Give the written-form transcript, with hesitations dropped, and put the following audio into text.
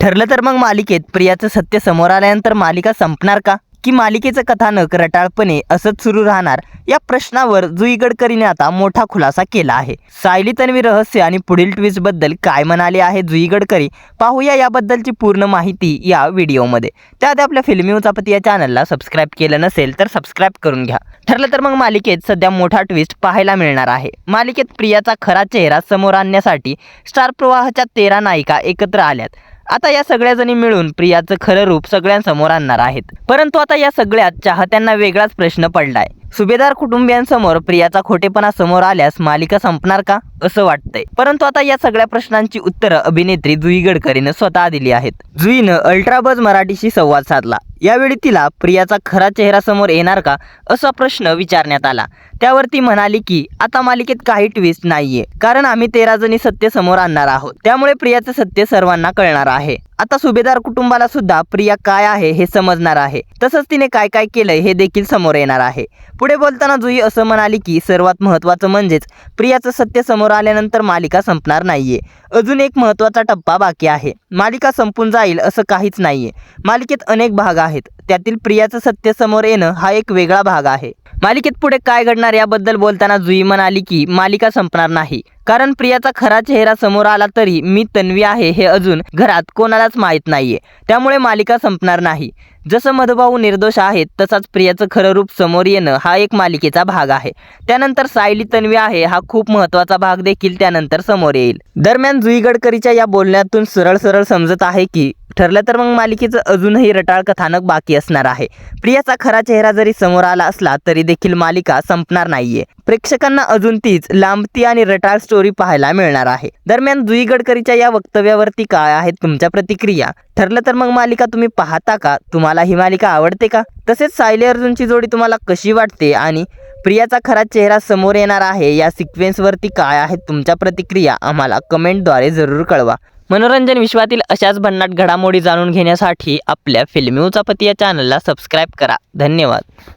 ठरलं तर मग मालिकेत प्रियाचं सत्य समोर आल्यानंतर मालिका संपणार का, की मालिकेचं कथानक रटाळपणे असंच सुरू राहणार, या प्रश्नावर जुई गडकरीने आता मोठा खुलासा केला आहे। सायली तन्वी रहस्य आणि पुढील ट्विस्ट बद्दल काय म्हणाले आहे जुई गडकरी, पाहूया याबद्दलची पूर्ण माहिती या व्हिडिओमध्ये। त्याआधी आपल्या फिल्मी उचापती या चॅनलला सबस्क्राईब केलं नसेल तर सबस्क्राईब करून घ्या। ठरलं तर मग मालिकेत सध्या मोठा ट्विस्ट पाहायला मिळणार आहे। मालिकेत प्रियाचा खरा चेहरा समोर आणण्यासाठी स्टार प्रवाहाच्या 13 नायिका एकत्र आल्यात। आता या सगळ्या जणी मिळून प्रियाचं खरं रूप सगळ्यांसमोर आणणार आहेत। परंतु आता या सगळ्यात चाहत्यांना वेगळाच प्रश्न पडलाय। सुभेदार कुटुंबियांसमोर प्रियाचा खोटेपणा समोर आल्यास मालिका संपणार का असं वाटतंय। परंतु आता या सगळ्या प्रश्नांची उत्तरं अभिनेत्री जुई गडकरीनं स्वतः दिली आहेत। जुईनं अल्ट्राबज मराठीशी संवाद साधला। यावेळी तिला प्रियाचा खरा चेहरा समोर येणार का असा प्रश्न विचारण्यात आला। त्यावर ती म्हणाली की आता मालिकेत काही ट्विस्ट नाहीये, कारण आम्ही 13 जणी सत्य समोर आणणार आहोत, त्यामुळे प्रियाचं सत्य सर्वांना कळणार आहे। आता सुभेदार कुटुंबाला सुद्धा प्रिया काय आहे हे समजणार आहे, तसंच तिने काय काय केलंय हे देखील समोर येणार आहे। पुढे बोलताना जुई असं म्हणाली की सर्वात महत्त्वाचं म्हणजेच प्रियाचं सत्य समोर आल्यानंतर मालिका संपणार नाहीये, अजून एक महत्त्वाचा टप्पा बाकी आहे। मालिका संपून जाईल असं काहीच नाहीये। मालिकेत अनेक भाग आहेत, त्यातील प्रियाचं सत्य समोर येणं हा एक वेगळा भाग आहे। मालिकेत पुढे काय घडणार याबद्दल बोलताना जुई म्हणाली की मालिका संपणार नाही, कारण प्रियाचा खरा चेहरा समोर आला तरी मी तन्वी आहे हे अजून घरात कोणालाच माहीत नाहीये, त्यामुळे मालिका संपणार नाही। जसं मधुभाऊ निर्दोष आहेत तसाच प्रियाचं खरं रूप समोर येणं हा एक मालिकेचा भाग आहे। त्यानंतर सायली तन्वी आहे हा खूप महत्त्वाचा भाग देखील त्यानंतर समोर येईल। दरम्यान जुई गडकरीच्या या बोलण्यातून सरळ समजत आहे की ठरलं तर मग मालिकेचं अजूनही रटाळ कथानक बाकी असणार आहे। प्रियाचा खरा चेहरा जरी समोर आला असला तरी देखील मालिका संपणार नाहीये। प्रेक्षकांना अजून तीच लांबती आणि रटाळ स्टोरी पाहायला मिळणार आहे। दरम्यान जुई गडकरीच्या या वक्तव्यावरती काय आहेत तुमच्या प्रतिक्रिया? ठरलं तर मग मालिका तुम्ही पाहता का? तुम्हाला ही मालिका आवडते का? तसेच सायली अर्जुनची जोडी तुम्हाला कशी वाटते आणि प्रियाचा खरा चेहरा समोर येणार आहे या सिक्वेन्सवरती काय आहेत तुमच्या प्रतिक्रिया? आम्हाला कमेंटद्वारे जरूर कळवा। मनोरंजन विश्वातील अशाच भन्नाट घडामोडी जाणून घेण्यासाठी आपल्या फिल्मी उचापती या चॅनलला सबस्क्राईब करा। धन्यवाद।